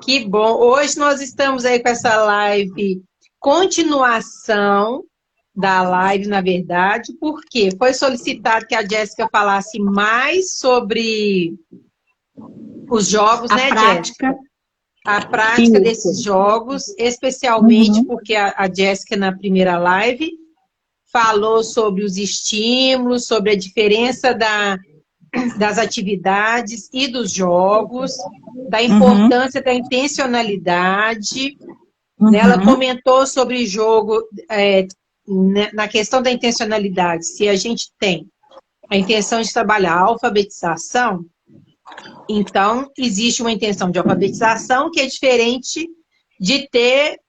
Que bom. Hoje nós estamos aí com essa live, continuação da live, na verdade, porque foi solicitado que a Jéssica falasse mais sobre os jogos, A né, prática. Jéssica? A prática desses Isso. jogos, especialmente Uhum, porque a Jéssica, na primeira live, falou sobre os estímulos, sobre a diferença das atividades e dos jogos, da uhum, importância da intencionalidade, né? Ela uhum, comentou sobre jogo, na questão da intencionalidade, se a gente tem a intenção de trabalhar a alfabetização, então existe uma intenção de alfabetização que é diferente de ter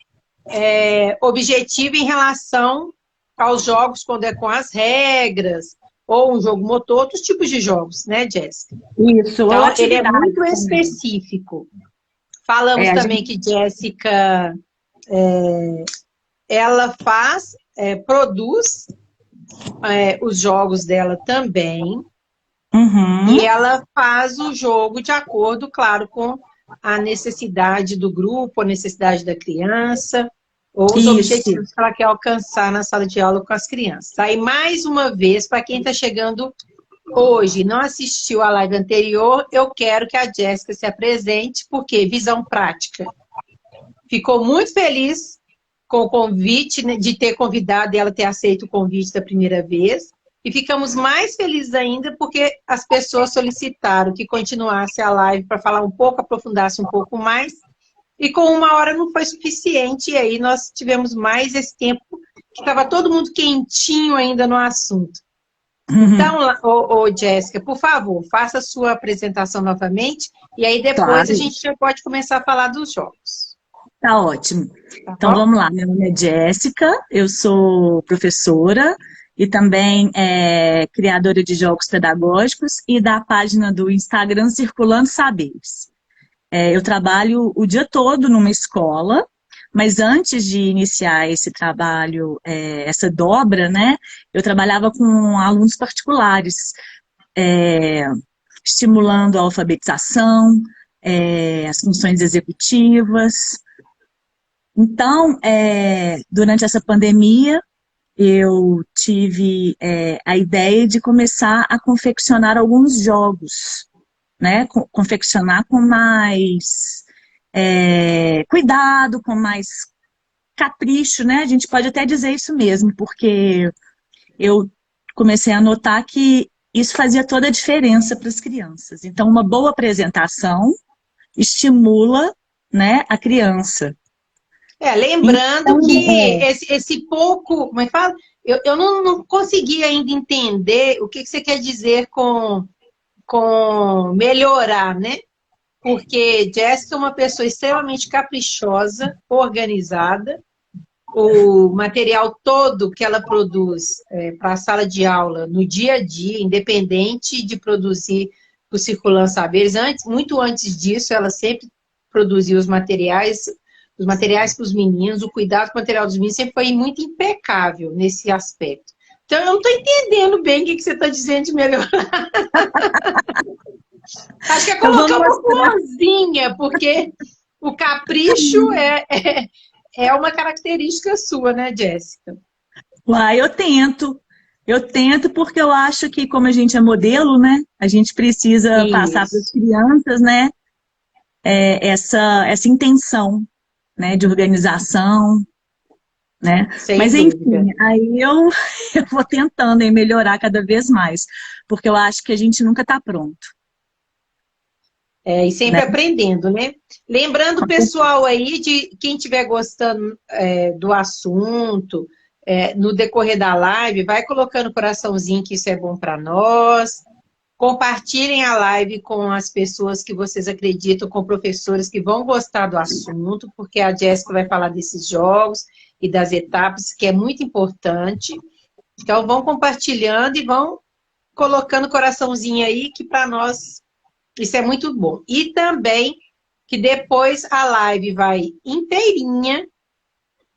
objetivo em relação aos jogos, quando é com as regras, ou um jogo motor, outros tipos de jogos, né, Jéssica? isso, ou Então, ele é atividade muito também. específico. Falamos É, a também gente, que Jéssica, ela produz os jogos dela também, e uhum, ela faz o jogo de acordo, claro, com a necessidade do grupo, a necessidade da criança, ou os isso. objetivos que ela quer alcançar na sala de aula com as crianças. Aí, mais uma vez, para quem está chegando hoje, não assistiu à live anterior, eu quero que a Jéssica se apresente, porque visão prática. Ficou muito feliz com o convite, né, de ter convidado e ela ter aceito o convite da primeira vez. E ficamos mais felizes ainda porque as pessoas solicitaram que continuasse a live para falar um pouco, aprofundasse um pouco mais. E com 1 hora não foi suficiente, e aí nós tivemos mais esse tempo, que estava todo mundo quentinho ainda no assunto. Uhum, Então, Jéssica, por favor, faça a sua apresentação novamente, e aí depois a claro, gente já pode começar a falar dos jogos. tá ótimo. Tá Então bom? vamos lá, meu nome é Jéssica, eu sou professora e também criadora de jogos pedagógicos e da página do Instagram Circulando Saberes. Eu trabalho o dia todo numa escola, mas antes de iniciar esse trabalho, essa dobra, né, eu trabalhava com alunos particulares, é, estimulando a alfabetização, as funções executivas. Então, durante essa pandemia, eu tive a ideia de começar a confeccionar alguns jogos, né? Confeccionar com mais cuidado, com mais capricho, né? A gente pode até dizer isso mesmo, porque eu comecei a notar que isso fazia toda a diferença para as crianças. Então, uma boa apresentação estimula, né, a criança. Lembrando Então, que esse pouco, como é que fala? Eu não consegui ainda entender o que você quer dizer com melhorar, né? Porque Jéssica é uma pessoa extremamente caprichosa, organizada. O material todo que ela produz para a sala de aula, no dia a dia, independente de produzir o Circulando Saberes, muito antes disso, ela sempre produziu os materiais para os meninos, o cuidado com o material dos meninos sempre foi muito impecável nesse aspecto. Então, eu não estou entendendo bem o que você está dizendo de melhorar. Acho que é eu vou colocar uma mostrar. florzinha, porque o capricho é uma característica sua, né, Jéssica? Uai, eu tento porque eu acho que como a gente é modelo, né, a gente precisa passar para as Isso, crianças, né, essa intenção, né, de organização, né, sem mas dúvida. enfim, aí eu vou tentando em melhorar cada vez mais, porque eu acho que a gente nunca está pronto, E sempre né. aprendendo, né? Lembrando o pessoal aí de quem estiver gostando do assunto, no decorrer da live, vai colocando coraçãozinho que isso é bom para nós. Compartilhem a live com as pessoas que vocês acreditam, com professores que vão gostar do assunto, porque a Jéssica vai falar desses jogos e das etapas, que é muito importante. Então, vão compartilhando e vão colocando coraçãozinho aí, que para nós isso é muito bom. E também que depois a live vai inteirinha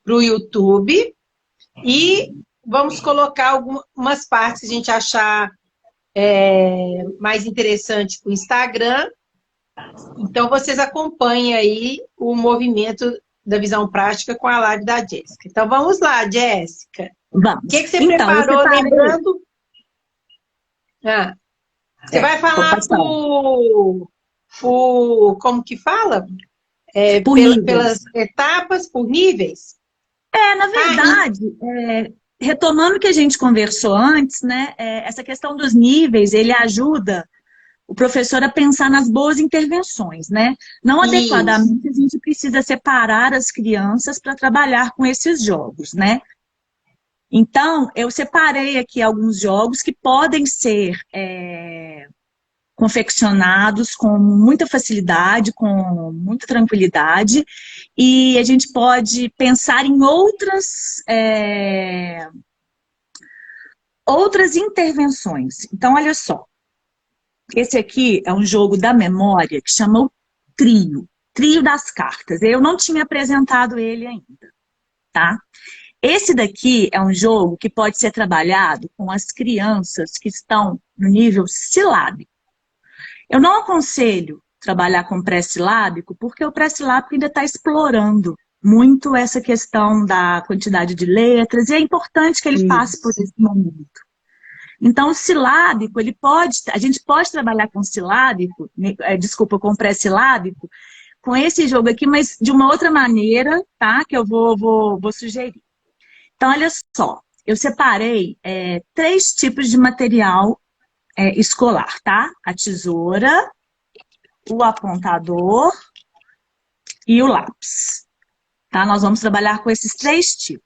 para o YouTube e vamos colocar algumas partes que a gente achar mais interessante para o Instagram, Então, vocês acompanhem aí o movimento da visão prática com a live da Jéssica. Então, vamos lá, Jéssica. O Vamos. que você Então, eu preparou, separei... lembrando? Você vai falar pode falar. como que fala? Por níveis. Pelas etapas, por níveis? Na verdade, retomando o que a gente conversou antes, né, essa questão dos níveis, ele ajuda o professor a pensar nas boas intervenções, né? Não adequadamente, a gente precisa separar as crianças para trabalhar com esses jogos, né? Então, eu separei aqui alguns jogos que podem ser confeccionados com muita facilidade, com muita tranquilidade, e a gente pode pensar em outras intervenções. Então, olha só. Esse aqui é um jogo da memória que chama o Trio das Cartas. Eu não tinha apresentado ele ainda, tá? Esse daqui é um jogo que pode ser trabalhado com as crianças que estão no nível silábico. Eu não aconselho trabalhar com pré-silábico, porque o pré-silábico ainda está explorando muito essa questão da quantidade de letras, e é importante que ele passe por esse momento. Então, o silábico, a gente pode trabalhar com silábico, com pré-silábico, com esse jogo aqui, mas de uma outra maneira, tá? Que eu vou sugerir. Então, olha só, eu separei 3 tipos de material escolar, tá? A tesoura, o apontador e o lápis. Tá? Nós vamos trabalhar com esses 3 tipos.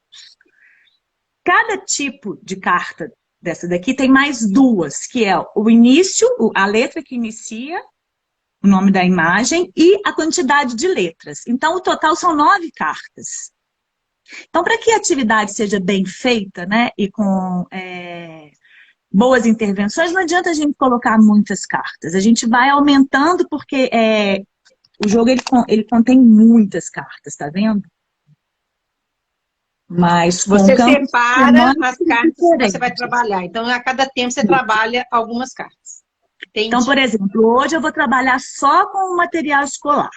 Cada tipo de carta dessa daqui tem mais 2, que é o início, a letra que inicia, o nome da imagem e a quantidade de letras. Então, o total são 9 cartas. Então, para que a atividade seja bem feita, né, e com boas intervenções, não adianta a gente colocar muitas cartas. A gente vai aumentando porque o jogo ele contém muitas cartas, tá vendo? Mas você separa as cartas que você vai trabalhar. Então, a cada tempo você trabalha algumas cartas. Entendi. Então, por exemplo, hoje eu vou trabalhar só com o material escolar,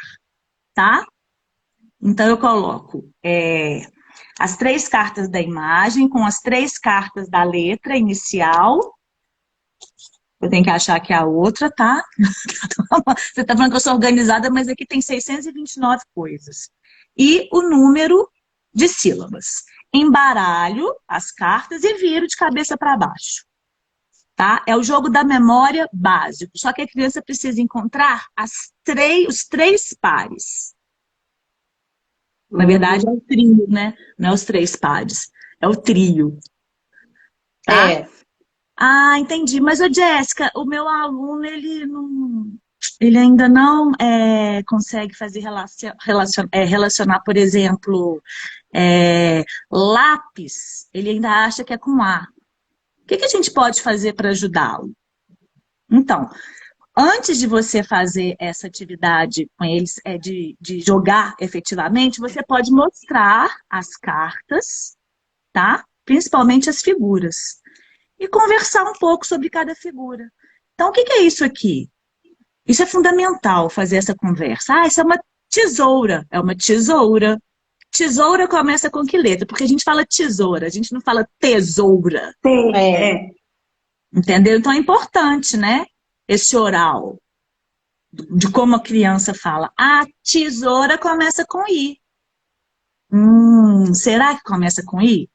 tá? Então, eu coloco as 3 cartas da imagem com as 3 cartas da letra inicial. Eu tenho que achar que é a outra, tá? Você tá falando que eu sou organizada, mas aqui tem 629 coisas. E o número de sílabas. Embaralho as cartas e viro de cabeça para baixo. Tá? É o jogo da memória básico. Só que a criança precisa encontrar os 3 pares. Na verdade, é o trio, né? Não é os 3 pares. É o trio. Tá? Ah, entendi. Mas, Jéssica, o meu aluno, ele ainda não consegue fazer relacionar, por exemplo, lápis. Ele ainda acha que é com A. O que a gente pode fazer para ajudá-lo? Então, antes de você fazer essa atividade com eles, de jogar efetivamente, você pode mostrar as cartas, tá? Principalmente as figuras. E conversar um pouco sobre cada figura. Então, o que é isso aqui? Isso é fundamental, fazer essa conversa. Ah, isso é uma tesoura. É uma tesoura. Tesoura começa com que letra? Porque a gente fala tesoura, a gente não fala tesoura. Entendeu? Então é importante, né? Esse oral. De como a criança fala. A tesoura começa com I. Será que começa com I?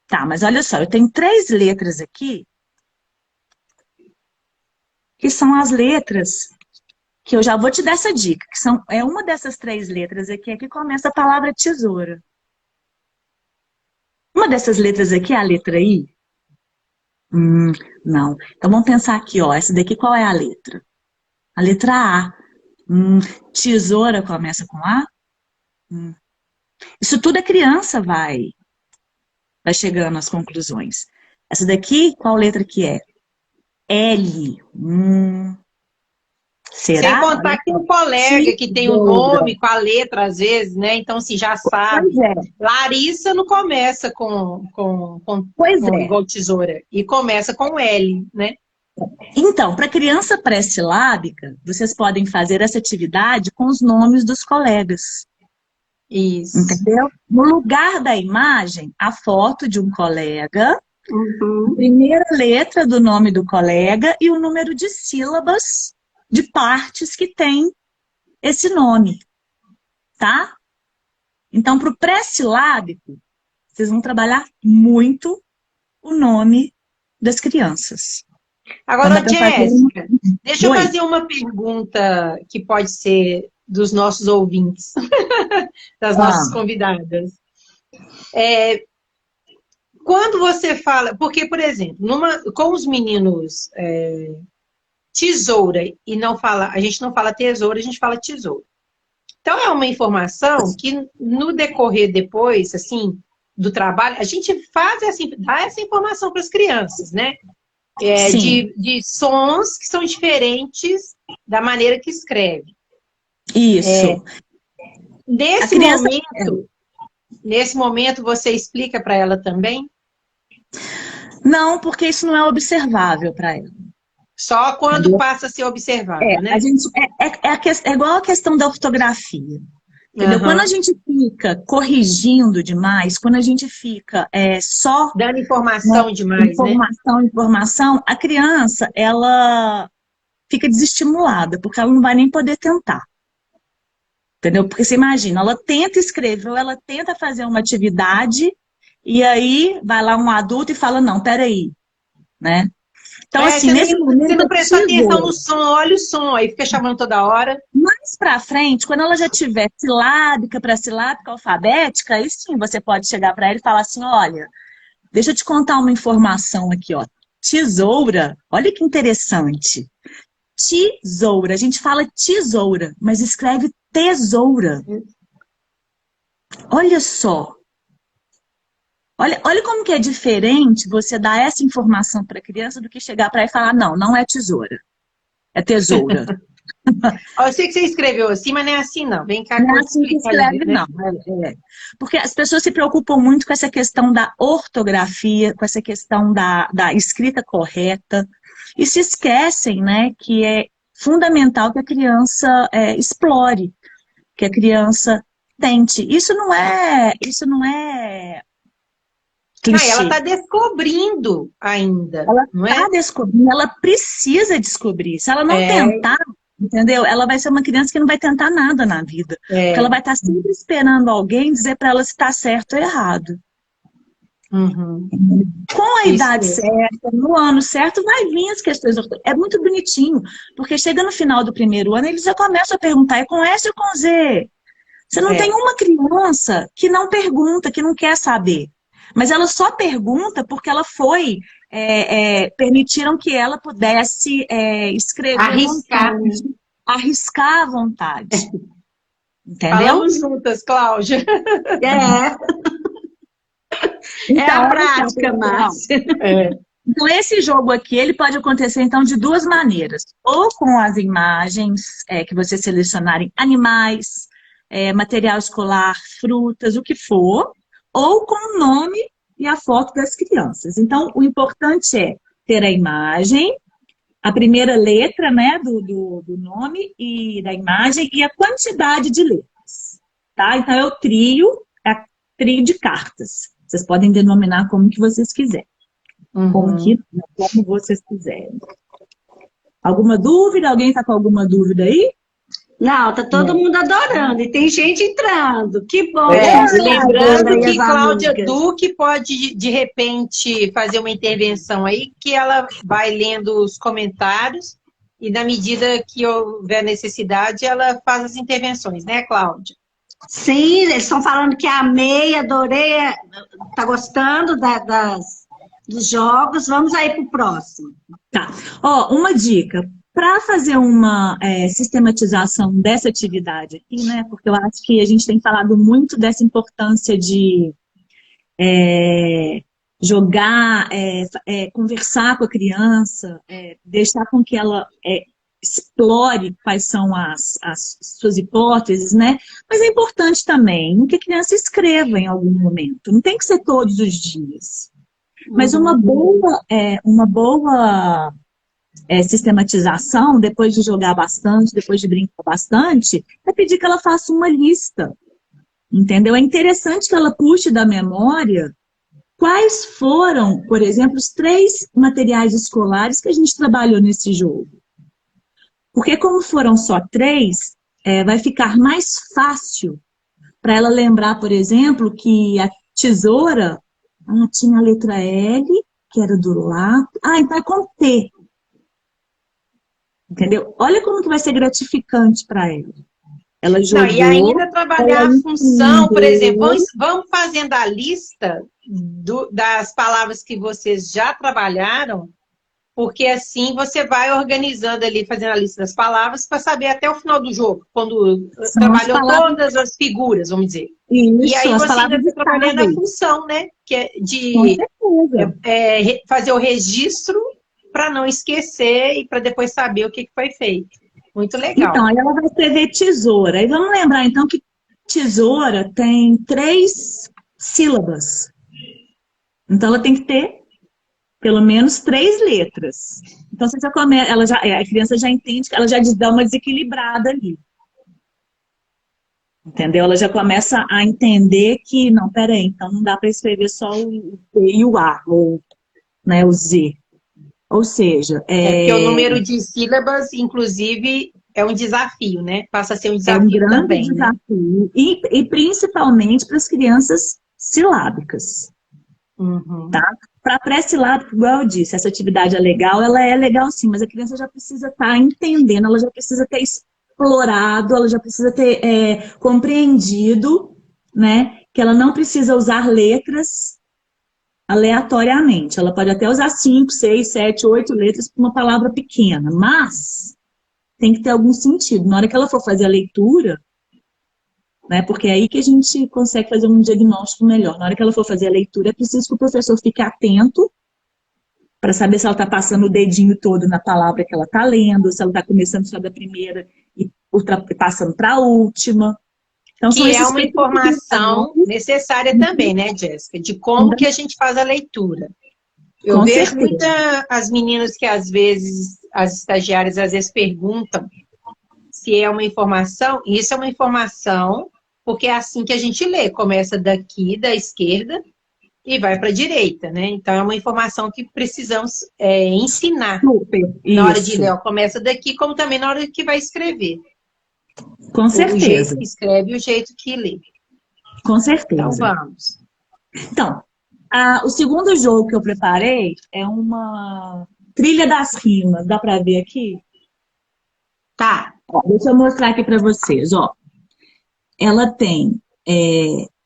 Tá, mas olha só, eu tenho 3 letras aqui, que são as letras, que eu já vou te dar essa dica, que é uma dessas 3 letras aqui, que começa a palavra tesoura. Uma dessas letras aqui é a letra I? Não. Então vamos pensar aqui, ó, essa daqui qual é a letra? A letra A. Tesoura começa com A? Isso tudo a criança vai chegando às conclusões. Essa daqui, qual letra que é? L. Será? Sem contar que tem um colega que tem um nome com a letra, às vezes, né? Então, assim, já sabe. Larissa não começa com igual tesoura. E começa com L, né? Então, para criança pré-silábica, vocês podem fazer essa atividade com os nomes dos colegas. Isso. Entendeu? No lugar da imagem, a foto de um colega, Uhum. a primeira letra do nome do colega e o número de sílabas de partes que tem esse nome, tá? Então, para o pré-silábico, vocês vão trabalhar muito o nome das crianças. Agora, Então, Jéssica, deixa eu Oi. fazer uma pergunta que pode ser dos nossos ouvintes, das nossas convidadas. Quando você fala... Porque, por exemplo, com os meninos tesoura, e não fala, a gente não fala tesoura, a gente fala tesoura. Então, é uma informação que no decorrer depois, assim, do trabalho, a gente dá essa informação para as crianças, né? De sons que são diferentes da maneira que escreve. Isso. Nesse momento, você explica para ela também? Não, porque isso não é observável para ela. Só quando passa a ser observável, né? É igual a questão da ortografia. Entendeu? Uhum. Quando a gente fica corrigindo demais, quando a gente fica só... Dando informação demais, informação, a criança, ela fica desestimulada, porque ela não vai nem poder tentar. Entendeu? Porque você imagina, ela tenta escrever, ou ela tenta fazer uma atividade, e aí vai lá um adulto e fala, não, peraí, né? Então, assim, nesse momento... Você não prestou atenção no som, olha o som, aí fica chamando toda hora. Mais pra frente, quando ela já tiver silábica para silábica alfabética, aí sim você pode chegar para ela e falar assim, olha, deixa eu te contar uma informação aqui, ó. Tesoura, olha que interessante. Tesoura, a gente fala tesoura, mas escreve tesoura. Olha só. Olha como que é diferente você dar essa informação para a criança do que chegar para ela e falar, não, não é tesoura, é tesoura. Eu sei que você escreveu assim, mas não é assim não. Vem cá, não é assim que escreve, não. Porque as pessoas se preocupam muito com essa questão da ortografia, com essa questão da escrita correta, e se esquecem, né, que é fundamental que a criança explore, que a criança tente. Isso não é clichê. Ela está descobrindo ainda. Ela está descobrindo, ela precisa descobrir. Se ela não tentar, entendeu? Ela vai ser uma criança que não vai tentar nada na vida. Porque ela vai estar sempre esperando alguém dizer para ela se está certo ou errado. Uhum. Com a idade certa, no ano certo, vai vir as questões. É muito bonitinho, porque chega no final do primeiro ano, eles já começam a perguntar, é com S ou com Z? Você não tem uma criança que não pergunta, que não quer saber. Mas ela só pergunta porque ela foi... permitiram que ela pudesse escrever arriscar à vontade. Entendeu? Falamos juntas, Cláudia. Então, a prática, Márcia. Então, esse jogo aqui, ele pode acontecer, então, de duas maneiras. Ou com as imagens que vocês selecionarem, animais, material escolar, frutas, o que for, ou com o nome e a foto das crianças. Então, o importante é ter a imagem, a primeira letra, né, do nome e da imagem e a quantidade de letras, tá? Então, é o trio de cartas. Vocês podem denominar como que vocês quiserem. Como vocês quiserem. Alguma dúvida? Alguém está com alguma dúvida aí? Não, tá todo mundo adorando. E tem gente entrando. Que bom. Lembrando que Cláudia Duque pode, de repente, fazer uma intervenção aí, que ela vai lendo os comentários e, na medida que houver necessidade, ela faz as intervenções, né, Cláudia? Sim, eles estão falando que amei, adorei, tá gostando dos jogos. Vamos aí pro próximo. Tá. Ó, uma dica. Para fazer uma sistematização dessa atividade aqui, né? Porque eu acho que a gente tem falado muito dessa importância de jogar, conversar com a criança, deixar com que ela explore quais são as suas hipóteses, né? Mas é importante também que a criança escreva em algum momento. Não tem que ser todos os dias. Mas uma boa sistematização, depois de jogar bastante, depois de brincar bastante, é pedir que ela faça uma lista, entendeu? É interessante que ela puxe da memória quais foram, por exemplo, os 3 materiais escolares que a gente trabalhou nesse jogo. Porque como foram só 3, vai ficar mais fácil para ela lembrar, por exemplo, que a tesoura tinha a letra L, que era do lado. Então é com T. Entendeu? Olha como que vai ser gratificante para ela. Ela jogou. Não, e ainda trabalhar a função, por exemplo, vamos fazendo a lista das palavras que vocês já trabalharam, porque assim você vai organizando ali, fazendo a lista das palavras, para saber até o final do jogo, quando trabalhou todas as figuras, vamos dizer. Isso, e aí você ainda está trabalhando a função, né? Que é de fazer o registro para não esquecer e para depois saber o que foi feito. Muito legal. Então, aí ela vai escrever tesoura. E vamos lembrar, então, que tesoura tem 3 sílabas. Então, ela tem que ter pelo menos 3 letras. Então, você já começa, a criança já entende que ela já dá uma desequilibrada ali. Entendeu? Ela já começa a entender que, não, peraí, então não dá para escrever só o T e o A, ou né, o Z. Ou seja... porque o número de sílabas, inclusive, é um desafio, né? Passa a ser um desafio também. É um grande desafio. Né? E principalmente para as crianças silábicas. Tá? Para pré-silábico, igual eu disse, essa atividade é legal, ela é legal sim, mas a criança já precisa estar entendendo, ela já precisa ter explorado, ela já precisa ter compreendido, né, que ela não precisa usar letras aleatoriamente. Ela pode até usar 5, 6, 7, 8 letras para uma palavra pequena, mas tem que ter algum sentido. Na hora que ela for fazer a leitura, né, porque é aí que a gente consegue fazer um diagnóstico melhor. Na hora que ela for fazer a leitura, é preciso que o professor fique atento para saber se ela está passando o dedinho todo na palavra que ela está lendo, se ela está começando só da primeira e passando para a última. Então, que é uma informação necessária também, né, Jéssica? De como que a gente faz a leitura. Eu vejo as meninas que às vezes, as estagiárias às vezes perguntam se é uma informação. Isso é uma informação, porque é assim que a gente lê. Começa daqui, da esquerda, e vai para a direita, né? Então, é uma informação que precisamos ensinar. Na hora de ler, começa daqui, como também na hora que vai escrever. Com certeza. O jeito que escreve e o jeito que lê. Com certeza. Então, vamos. Então, o segundo jogo que eu preparei é uma trilha das rimas. Dá para ver aqui? Tá. Ó, deixa eu mostrar aqui para vocês, ó. Ela tem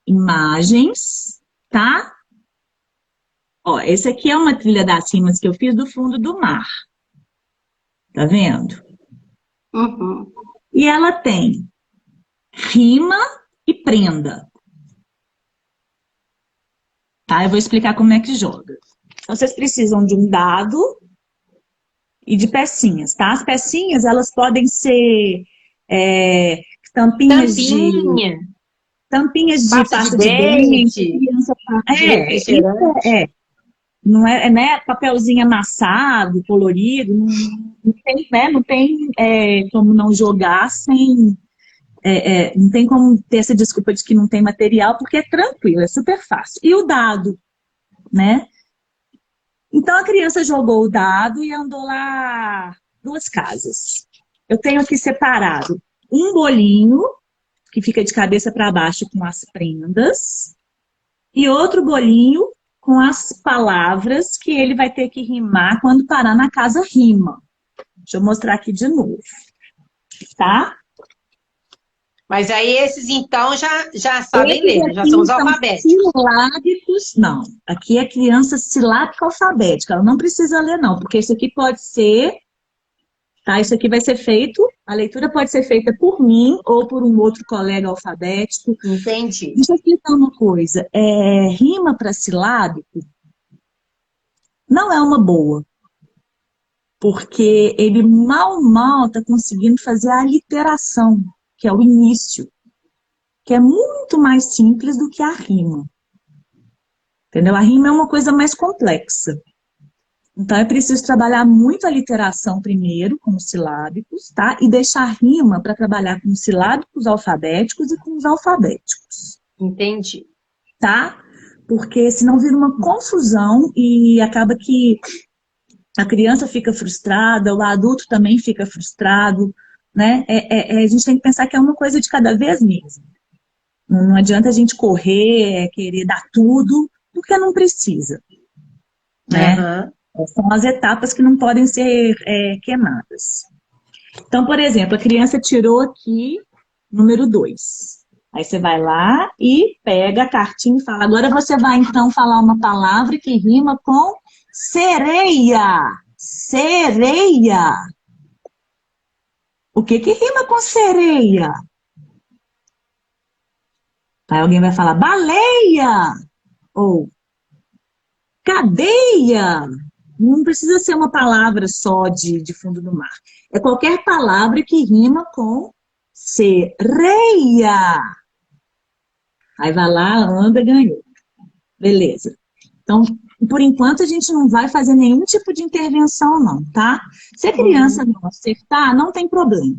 imagens, tá? Ó, esse aqui é uma trilha das rimas que eu fiz do fundo do mar. Tá vendo? E ela tem rima e prenda. Tá? Eu vou explicar como é que joga. Então, vocês precisam de um dado e de pecinhas, tá? As pecinhas, elas podem ser tampinhas de pasta de dente. Não é, né, papelzinho amassado, colorido, não tem como não jogar sem... não tem como ter essa desculpa de que não tem material, porque é tranquilo, é super fácil. E o dado, né? Então, a criança jogou o dado e andou lá 2 casas. Eu tenho aqui separado um bolinho, que fica de cabeça para baixo com as prendas, e outro bolinho com as palavras que ele vai ter que rimar quando parar na casa rima. Deixa eu mostrar aqui de novo, tá? Mas aí esses, então, já sabem ler, já são os alfabéticos. Silábicos, não. Aqui é criança silábica alfabética. Ela não precisa ler, não, porque isso aqui pode ser... Tá? Isso aqui vai ser feito... A leitura pode ser feita por mim ou por um outro colega alfabético. Entendi. Deixa eu explicar uma coisa. Rima para silábico não é uma boa. Porque ele mal está conseguindo fazer a literação, que é o início, que é muito mais simples do que a rima. Entendeu? A rima é uma coisa mais complexa. Então, é preciso trabalhar muito a literação primeiro, com os silábicos, tá? E deixar rima para trabalhar com os silábicos alfabéticos e com os alfabéticos. Entendi. Tá? Porque senão vira uma confusão e acaba que a criança fica frustrada, o adulto também fica frustrado, né? A gente tem que pensar que é uma coisa de cada vez mesmo. Não adianta a gente correr, querer dar tudo, porque não precisa, né? São as etapas que não podem ser queimadas. Então, por exemplo, a criança tirou aqui número 2. Aí você vai lá e pega a cartinha e fala, agora você vai então falar uma palavra que rima com sereia. Sereia. O que rima com sereia? Aí alguém vai falar baleia. Ou cadeia. Não precisa ser uma palavra só de fundo do mar. É qualquer palavra que rima com sereia. Aí vai lá, anda, ganhou. Beleza. Então, por enquanto, a gente não vai fazer nenhum tipo de intervenção, não, tá? Se a criança não acertar, não tem problema.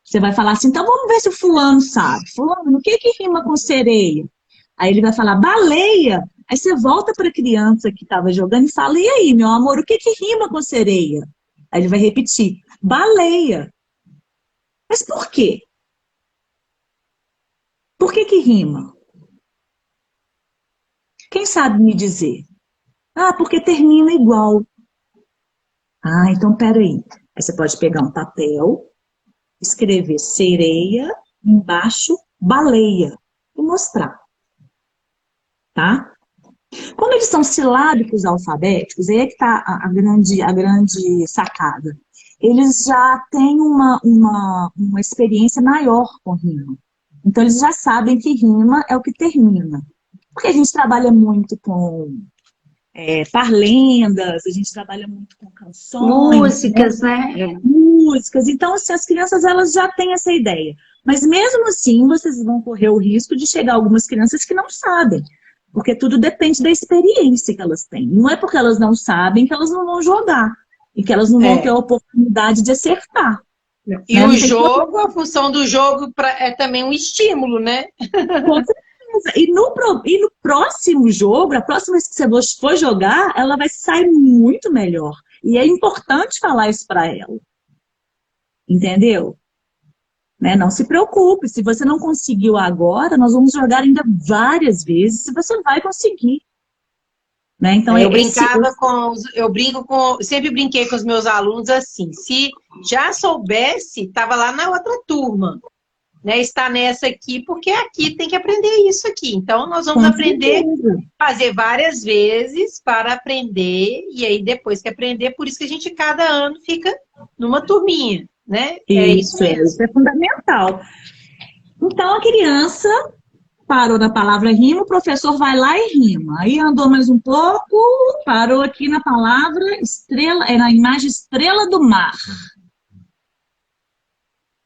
Você vai falar assim, então vamos ver se o fulano sabe. Fulano, o que rima com sereia? Aí ele vai falar baleia. Aí você volta para a criança que estava jogando e fala, e aí, meu amor, o que rima com sereia? Aí ele vai repetir, baleia. Mas por quê? Por que rima? Quem sabe me dizer? Ah, porque termina igual. Ah, então peraí. Aí você pode pegar um papel, escrever sereia, embaixo, baleia, e mostrar. Tá? Quando eles são silábicos alfabéticos, aí é que está a grande sacada. Eles já têm uma experiência maior com rima. Então, eles já sabem que rima é o que termina. Porque a gente trabalha muito com parlendas, a gente trabalha muito com canções. Músicas, né? Músicas. Então, assim, as crianças elas já têm essa ideia. Mas mesmo assim, vocês vão correr o risco de chegar algumas crianças que não sabem. Porque tudo depende da experiência que elas têm. Não é porque elas não sabem que elas não vão jogar. E que elas não vão ter a oportunidade de acertar. E né? O jogo, a função do jogo é também um estímulo, né? Com certeza. E no próximo jogo, a próxima vez que você for jogar, ela vai sair muito melhor. E é importante falar isso para ela. Entendeu? Né? Não se preocupe, se você não conseguiu agora, nós vamos jogar ainda várias vezes, se você vai conseguir. Né? Então, sempre brinquei com os meus alunos assim, se já soubesse, estava lá na outra turma, né? Está nessa aqui, porque aqui tem que aprender isso aqui. Então, nós vamos aprender, fazer várias vezes para aprender, e aí depois que aprender, por isso que a gente cada ano fica numa turminha. Né? Isso é fundamental. Então, a criança parou na palavra rima, o professor vai lá e rima. Aí andou mais um pouco, parou aqui na palavra estrela, na imagem estrela do mar.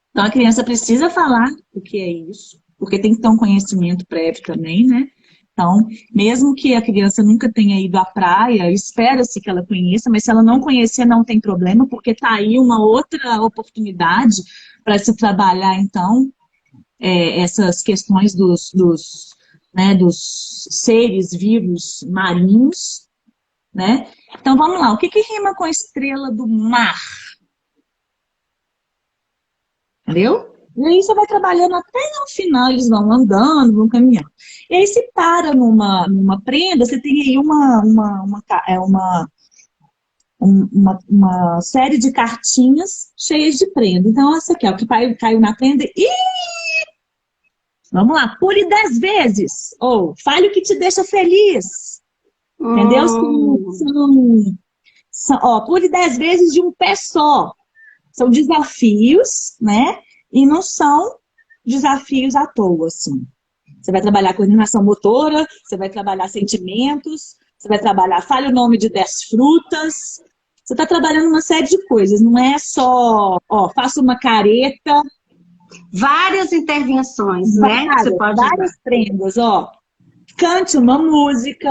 Então, a criança precisa falar o que é isso, porque tem que ter um conhecimento prévio também, né? Então, mesmo que a criança nunca tenha ido à praia, espera-se que ela conheça, mas se ela não conhecer, não tem problema, porque está aí uma outra oportunidade para se trabalhar, então, essas questões dos seres vivos marinhos, né? Então, vamos lá. O que rima com estrela do mar? Entendeu? E aí você vai trabalhando até no final, eles vão andando, vão caminhando. E aí se para numa prenda, você tem aí uma série de cartinhas cheias de prenda. Então, essa aqui, ó, que caiu na prenda e... Vamos lá, pule 10 vezes. Ou fale o que te deixa feliz. Entendeu? Pule 10 vezes de um pé só. São desafios, né? E não são desafios à toa, assim. Você vai trabalhar coordenação motora, você vai trabalhar sentimentos, você vai trabalhar, fale o nome de 10 frutas. Você está trabalhando uma série de coisas, não é só, faça uma careta. Várias intervenções, né? Você pode várias prendas, cante uma música.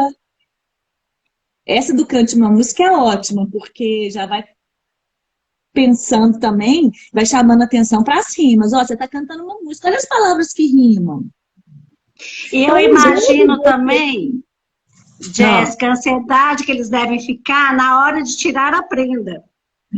Essa do Cante uma Música é ótima, porque já vai pensando também, vai chamando atenção para as rimas. Ó, você está cantando uma música, olha as palavras que rimam. E eu Então, imagino também, não, Jéssica, a ansiedade que eles devem ficar na hora de tirar a prenda.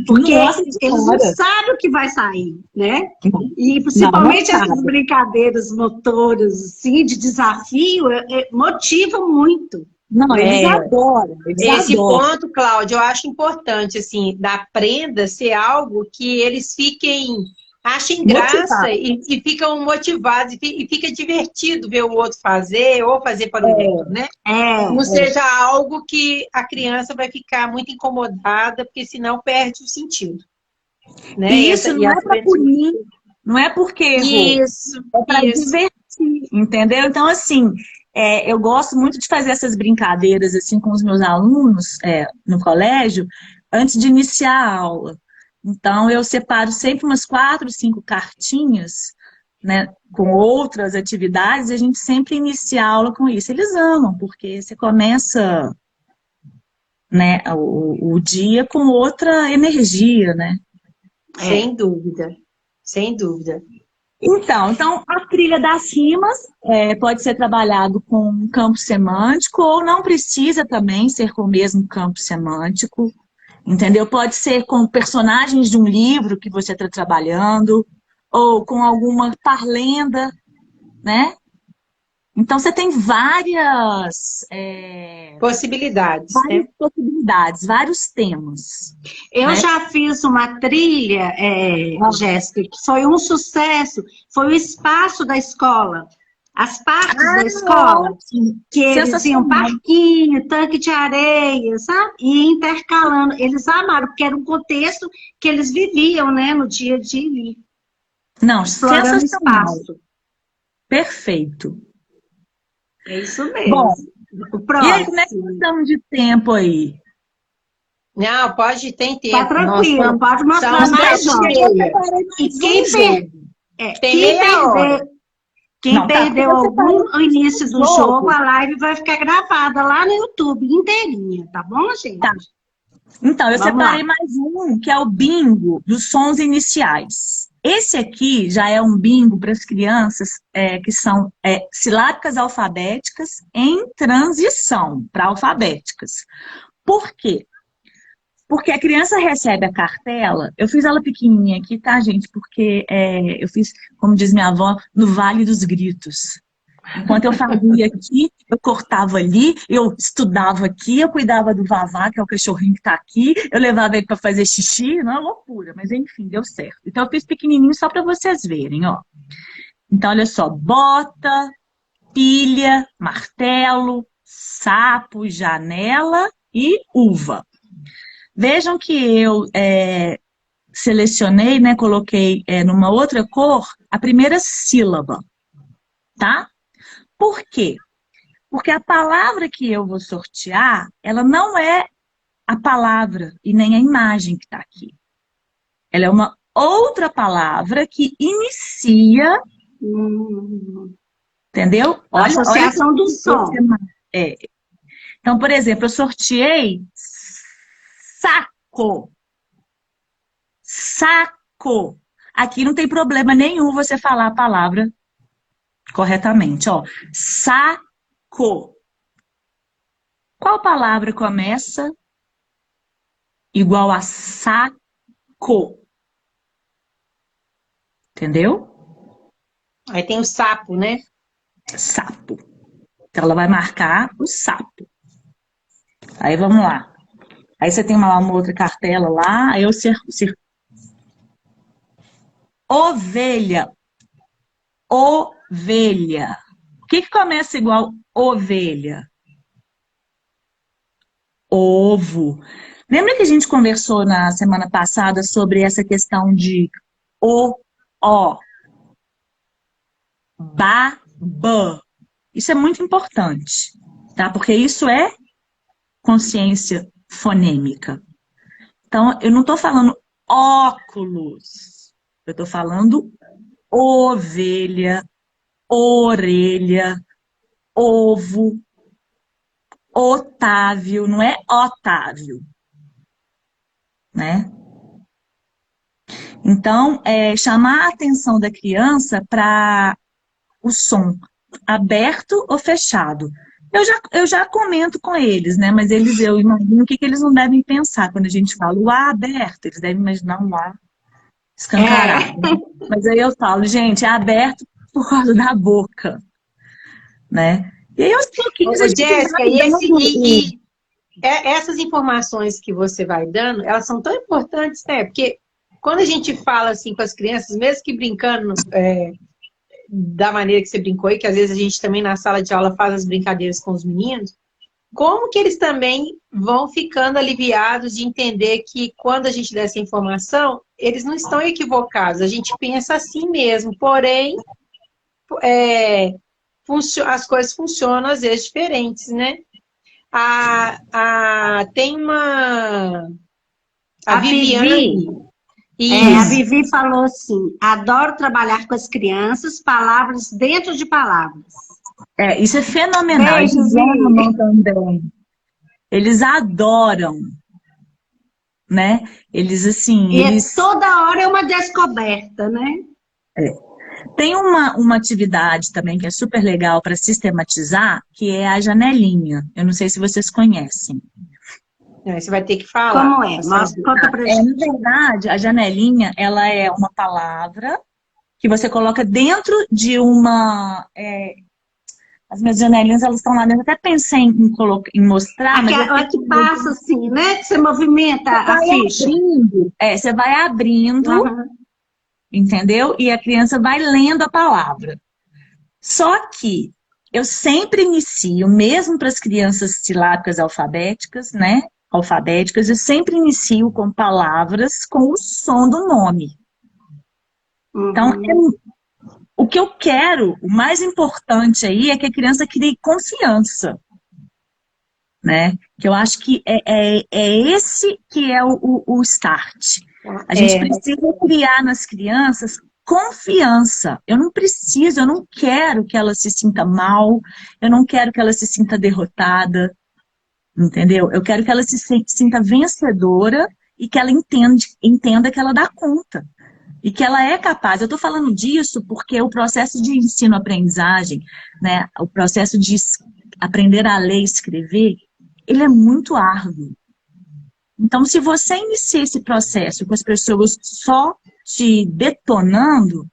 Porque nossa eles não senhora. sabem o que vai sair, né? E Não principalmente essas sabe. brincadeiras motoras, assim, de desafio, motivam muito, Não, eles né? adoram, eles Esse adoram. ponto, Cláudio, eu acho importante, assim, da prenda ser algo que eles achem graça Motivado. e ficam motivados e fica divertido ver o outro fazer ou fazer para o outro, né? Não É, seja algo que a criança vai ficar muito incomodada, porque senão perde o sentido, né? E isso não é para punir, não é porque errou, Isso, é para isso. divertir, entendeu? Então, assim, eu gosto muito de fazer essas brincadeiras assim com os meus alunos no colégio, antes de iniciar a aula. Então, eu separo sempre umas 4, 5 cartinhas, né, com outras atividades, e a gente sempre inicia a aula com isso. Eles amam, porque você começa, né, o dia com outra energia, né? é. Sem dúvida, sem dúvida. Então, a trilha das rimas pode ser trabalhado com um campo semântico ou não precisa também ser com o mesmo campo semântico, entendeu? Pode ser com personagens de um livro que você está trabalhando ou com alguma parlenda, né? Então, você tem Possibilidades, várias né? possibilidades, vários temas, Eu né? já fiz uma trilha, Jéssica, que foi um sucesso, foi o espaço da escola, as partes da escola, Ótimo, que eles iam sensacional. parquinho, tanque de areia, sabe? E intercalando. Eles amaram, porque era um contexto que eles viviam, né, no dia a dia, Não, explorando sensacional, espaço. perfeito. É isso Bom, mesmo. O e aí, como é que nós próximo. estamos de tempo aí? Não, pode, tem Tá tempo. Nós tranquilo, pode mostrar estamos de mais saco Então, jogos. eu cheia. separei E mais um jogo. Tem quem meia hora. perder Quem Não, tá, porque perdeu eu separei algum mais início um do jogo, jogo. a live vai ficar gravada lá no YouTube, inteirinha, tá bom, gente? Tá. Então, eu Vamos lá. separei mais um, que é o bingo dos sons iniciais. Esse aqui já é um bingo para as crianças que são silábicas alfabéticas em transição para alfabéticas. Por quê? Porque a criança recebe a cartela, eu fiz ela pequenininha aqui, tá, gente? Porque eu fiz, como diz minha avó, no Vale dos Gritos. Enquanto eu fazia aqui, eu cortava ali, eu estudava aqui, eu cuidava do Vavá, que é o cachorrinho que tá aqui, eu levava ele para fazer xixi, não é loucura, mas enfim, deu certo. Então eu fiz pequenininho só para vocês verem, ó. Então olha só, bota, pilha, martelo, sapo, janela e uva. Vejam que eu selecionei, né, coloquei numa outra cor a primeira sílaba, tá? Por quê? Porque a palavra que eu vou sortear, ela não é a palavra e nem a imagem que está aqui. Ela é uma outra palavra que inicia, entendeu? Olha que Associação do som. é. Então, por exemplo, eu sorteei saco. Saco. Aqui não tem problema nenhum você falar a palavra corretamente, ó. Saco. Qual palavra começa igual a saco? Entendeu? Aí tem o sapo, né? Sapo. Então ela vai marcar o sapo. Aí vamos lá. Aí você tem uma outra cartela lá, aí eu ovelha. Ovelha. O que começa igual ovelha? Ovo. Lembra que a gente conversou na semana passada sobre essa questão de ó, ba. Isso é muito importante, tá? Porque isso é consciência fonêmica. Então, eu não estou falando óculos, eu estou falando ovelha, orelha, ovo, Otávio, não é Otávio, né? Então, chamar a atenção da criança para o som aberto ou fechado. Eu já comento com eles, né? Mas eu imagino o que eles não devem pensar quando a gente fala o A aberto. Eles devem imaginar um A escancarado. Mas aí eu falo, gente, é aberto por causa da boca, né? E aí, aos pouquinhos, a gente Jéssica, vai dando... essas informações que você vai dando, elas são tão importantes, né? Porque quando a gente fala assim com as crianças, mesmo que brincando da maneira que você brincou, e que às vezes a gente também na sala de aula faz as brincadeiras com os meninos, como que eles também vão ficando aliviados de entender que quando a gente dá essa informação, eles não estão equivocados, a gente pensa assim mesmo, porém, as coisas funcionam às vezes diferentes, né? Tem uma... A Viviane. A Vivi falou assim, adoro trabalhar com as crianças, palavras dentro de palavras. Isso é fenomenal. Beijo, eles amam também. Eles adoram, né? Eles, assim... toda hora é uma descoberta, né? Tem uma atividade também que é super legal para sistematizar, que é a janelinha. Eu não sei se vocês conhecem. Você vai ter que falar. Como é? Conta pra gente. Na verdade, a janelinha, ela é uma palavra que você coloca dentro de uma... as minhas janelinhas, elas estão lá dentro. Até pensei em mostrar, mas... Aquela que passa assim, né? Que você movimenta a ficha. Você vai abrindo, entendeu? E a criança vai lendo a palavra. Só que eu sempre inicio, mesmo para as crianças silábicas alfabéticas, né? Alfabéticas, eu sempre inicio com palavras com o som do nome. Então, o que eu quero, o mais importante aí é que a criança crie confiança, né? Que eu acho que é esse que é o start. A gente precisa criar nas crianças confiança. Eu não quero que ela se sinta mal, eu não quero que ela se sinta derrotada, entendeu? Eu quero que ela se sinta vencedora e que ela entenda que ela dá conta. E que ela é capaz. Eu estou falando disso porque o processo de ensino-aprendizagem, né, o processo de aprender a ler e escrever, ele é muito árduo. Então, se você inicia esse processo com as pessoas só te detonando,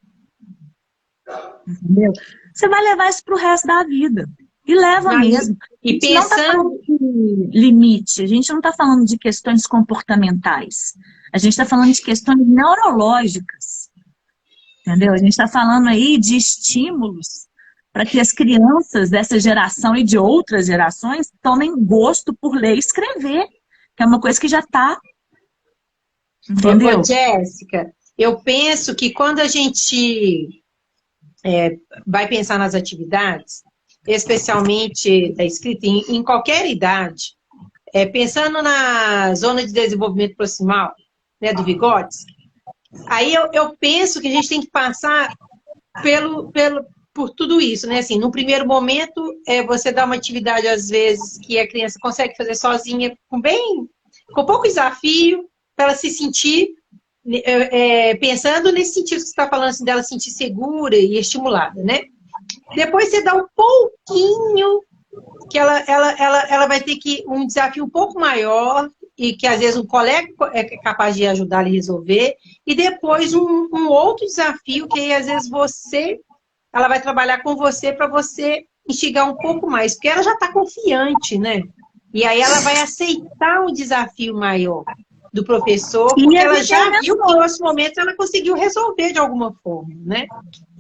entendeu? Você vai levar isso para o resto da vida. E leva mesmo. E pensando... não está falando de limite, a gente não está falando de questões comportamentais. A gente está falando de questões neurológicas. Entendeu? A gente está falando aí de estímulos para que as crianças dessa geração e de outras gerações tomem gosto por ler e escrever. Que é uma coisa que já está. Entendeu? Ô, Jéssica, eu penso que quando a gente vai pensar nas atividades, especialmente da escrita, em qualquer idade, pensando na zona de desenvolvimento proximal, né, do Vygotsky, aí eu penso que a gente tem que passar por tudo isso, né? Assim, no primeiro momento, você dá uma atividade, às vezes, que a criança consegue fazer sozinha, com pouco desafio, para ela se sentir, pensando nesse sentido que você está falando, assim, dela se sentir segura e estimulada, né? Depois você dá um pouquinho, que ela vai ter um desafio um pouco maior, e que às vezes um colega é capaz de ajudar a resolver, e depois um outro desafio, que aí às vezes ela vai trabalhar com você para você instigar um pouco mais, porque ela já está confiante, né? E aí ela vai aceitar um desafio maior do professor, porque ela já viu que em outros momentos ela conseguiu resolver de alguma forma, né?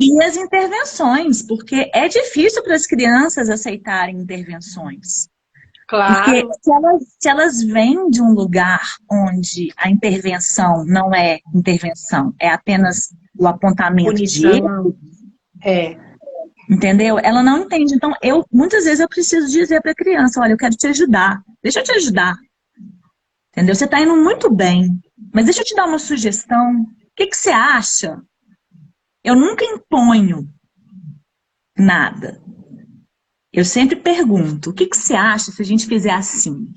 E as intervenções, porque é difícil para as crianças aceitarem intervenções. Claro. Porque se elas vêm de um lugar onde a intervenção não é intervenção, é apenas o apontamento de erro, entendeu? Ela não entende. Então, muitas vezes eu preciso dizer para a criança, olha, eu quero te ajudar, deixa eu te ajudar. Entendeu? Você está indo muito bem, mas deixa eu te dar uma sugestão. O que você acha? Eu nunca imponho nada. Eu sempre pergunto, o que você acha se a gente fizer assim?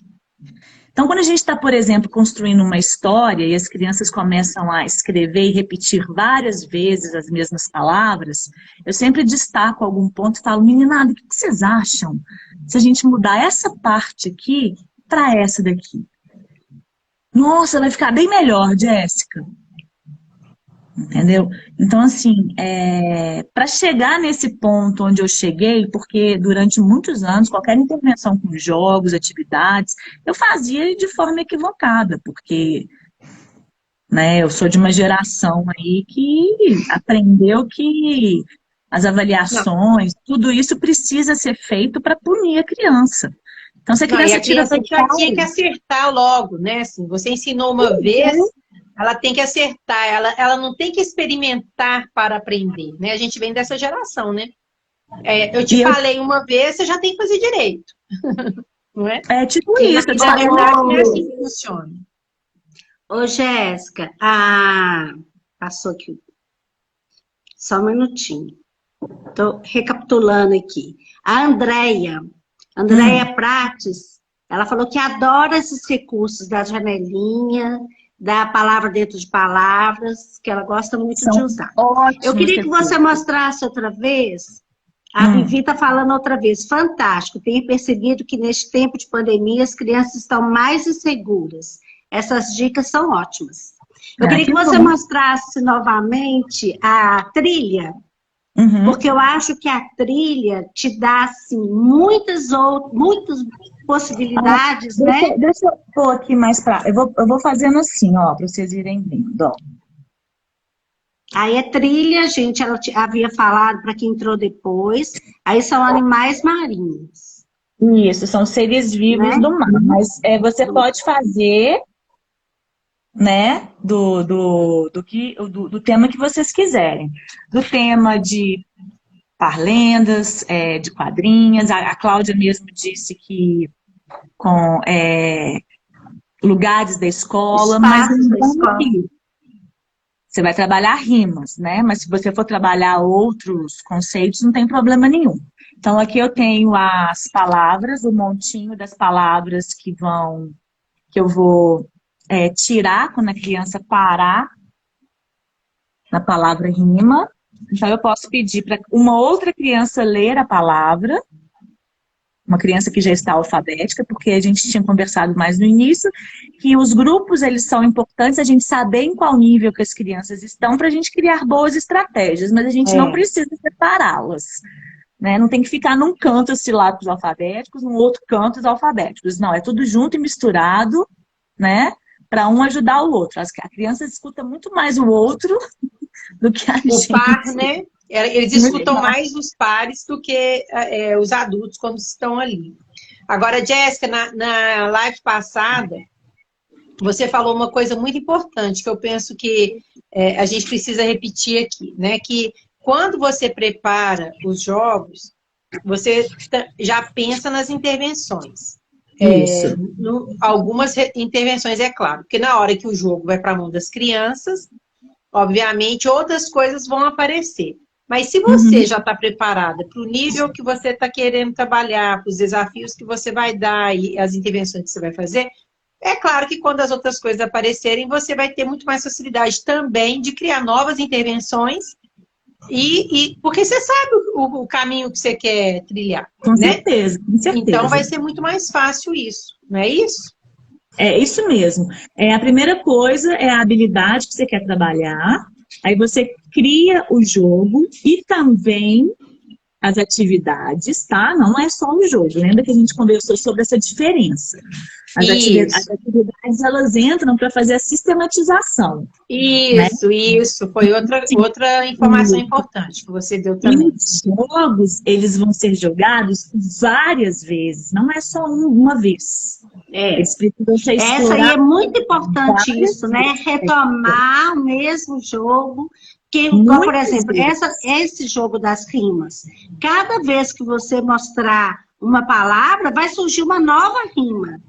Então, quando a gente está, por exemplo, construindo uma história e as crianças começam a escrever e repetir várias vezes as mesmas palavras, eu sempre destaco algum ponto e falo, meninada, o que vocês acham se a gente mudar essa parte aqui para essa daqui? Nossa, vai ficar bem melhor, Jéssica. Entendeu? Então, assim, para chegar nesse ponto onde eu cheguei, porque durante muitos anos, qualquer intervenção com jogos, atividades, eu fazia de forma equivocada, porque, né, eu sou de uma geração aí que aprendeu que as avaliações, tudo isso precisa ser feito para punir a criança. Então, se a criança tira já tinha que acertar logo, né? Assim, você ensinou uma vez, ela tem que acertar, ela não tem que experimentar para aprender, né? A gente vem dessa geração, né? Eu te falei uma vez, você já tem que fazer direito. Não é? É tipo isso. Na verdade, não é assim que funciona. Ô, Jéssica, passou aqui. Só um minutinho. Estou recapitulando aqui. A Andréia Prates, ela falou que adora esses recursos da janelinha, da palavra dentro de palavras, que ela gosta muito de usar. Eu queria que você mostrasse outra vez. A Vivi está falando outra vez. Fantástico. Tenho percebido que neste tempo de pandemia as crianças estão mais inseguras. Essas dicas são ótimas. Eu queria que você mostrasse novamente a trilha. Porque eu acho que a trilha te dá, assim, muitas possibilidades, né? Deixa eu pôr aqui mais pra... Eu vou fazendo assim, ó, para vocês irem vendo, ó. Aí a trilha, gente, ela havia falado para quem entrou depois. Aí são animais marinhos. Isso, são seres vivos, né, do mar. Mas você pode fazer, né, do tema que vocês quiserem. Do tema de parlendas, de quadrinhas. A Cláudia mesmo disse que com lugares da escola, mas você vai trabalhar rimas, né? Mas se você for trabalhar outros conceitos, não tem problema nenhum. Então, aqui eu tenho as palavras, o montinho das palavras que eu vou tirar quando a criança parar na palavra rima. Então, eu posso pedir para uma outra criança ler a palavra, uma criança que já está alfabética, porque a gente tinha conversado mais no início, que os grupos, eles são importantes, a gente saber em qual nível que as crianças estão, para a gente criar boas estratégias, mas a gente não precisa separá-las, né? Não tem que ficar num canto assim lá com os alfabéticos, num outro canto os alfabéticos, não, é tudo junto e misturado, né? Para um ajudar o outro. A criança escuta muito mais o outro do que a gente. O par, né? Eles escutam mais os pares do que os adultos quando estão ali. Agora, Jéssica, na live passada, você falou uma coisa muito importante, que eu penso que a gente precisa repetir aqui, né? Que quando você prepara os jogos, você já pensa nas intervenções. Algumas intervenções, é claro, porque na hora que o jogo vai para a mão das crianças, obviamente outras coisas vão aparecer. Mas se você já está preparada para o nível que você está querendo trabalhar, para os desafios que você vai dar e as intervenções que você vai fazer, é claro que quando as outras coisas aparecerem, você vai ter muito mais facilidade também de criar novas intervenções, porque você sabe o caminho que você quer trilhar. Com né? certeza, com certeza. Então vai ser muito mais fácil isso, não é isso? É isso mesmo. A primeira coisa é a habilidade que você quer trabalhar. Aí você cria o jogo e também as atividades, tá? Não é só o jogo. Lembra que a gente conversou sobre essa diferença. As atividades, elas entram para fazer a sistematização. Isso, né? Isso. Foi outra informação importante que você deu também. E os jogos, eles vão ser jogados várias vezes. Não é só uma vez. Eles precisam ser explorados. Essa aí é muito importante isso, né? Retomar o mesmo jogo. Que, por exemplo, esse jogo das rimas. Cada vez que você mostrar uma palavra, vai surgir uma nova rima.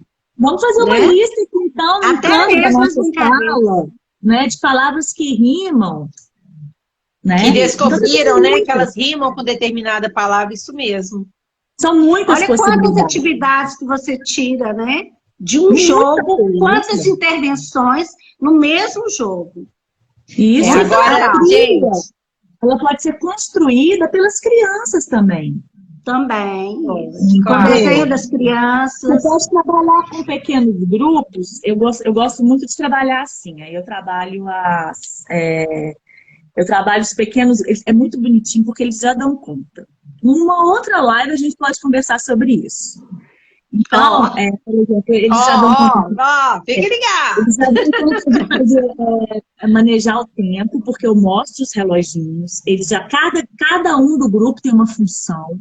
Vamos fazer uma lista, então, no plano da nossa sala, né, de palavras que rimam. Né? Que descobriram, né, que elas rimam com determinada palavra, isso mesmo. São muitas Olha quantas possibilidades. atividades que você tira, né? De um Muita jogo, coisa. quantas intervenções no mesmo jogo. E isso Agora, gente, ela pode ser construída pelas crianças também. Também, Pode, com o claro. desenho das crianças. Você pode trabalhar com pequenos grupos. Eu gosto muito de trabalhar assim. Aí eu trabalho eu trabalho os pequenos. É muito bonitinho porque eles já dão conta. Numa outra live a gente pode conversar sobre isso. Então, por exemplo, eles já dão conta. Fique ligado. Eles já dão conta de fazer, manejar o tempo, porque eu mostro os reloginhos. Cada um do grupo tem uma função.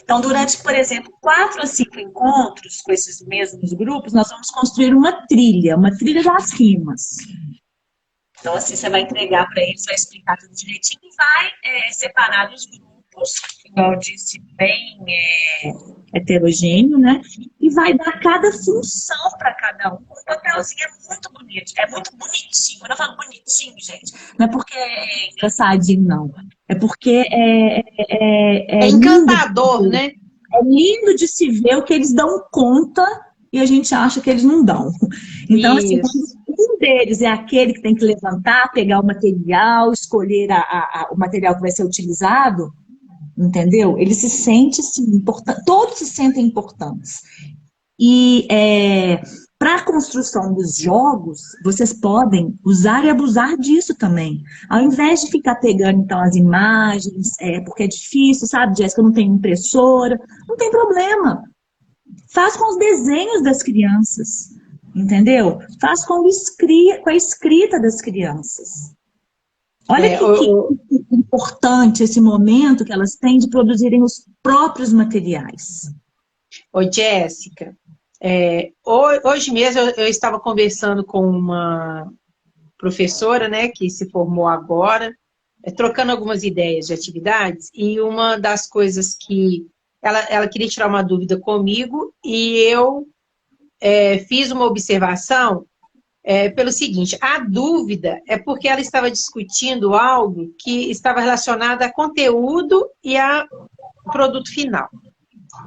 Então, durante, por exemplo, 4 a 5 encontros com esses mesmos grupos, nós vamos construir uma trilha das rimas. Então, assim, você vai entregar para eles, vai explicar tudo direitinho e vai separar os grupos, como eu disse, bem heterogêneo, né? E vai dar cada função para cada um. O papelzinho é muito bonito, é muito bonitinho. Quando eu falo bonitinho, gente, não é porque é engraçadinho, não. É porque É encantador, né? É lindo de se ver o que eles dão conta e a gente acha que eles não dão. Então, assim, quando um deles é aquele que tem que levantar, pegar o material, escolher o material que vai ser utilizado, entendeu? Ele se sente, assim, importante, todos se sentem importantes. E para a construção dos jogos, vocês podem usar e abusar disso também. Ao invés de ficar pegando, então, as imagens, porque é difícil, sabe, Jéssica, eu não tenho impressora, não tem problema. Faz com os desenhos das crianças, entendeu? Faz com a escrita das crianças. Olha que importante esse momento que elas têm de produzirem os próprios materiais. Ô, Jéssica, hoje mesmo eu estava conversando com uma professora, né, que se formou agora, trocando algumas ideias de atividades, e uma das coisas que ela queria tirar uma dúvida comigo, e eu fiz uma observação pelo seguinte: a dúvida é porque ela estava discutindo algo que estava relacionado a conteúdo e a produto final.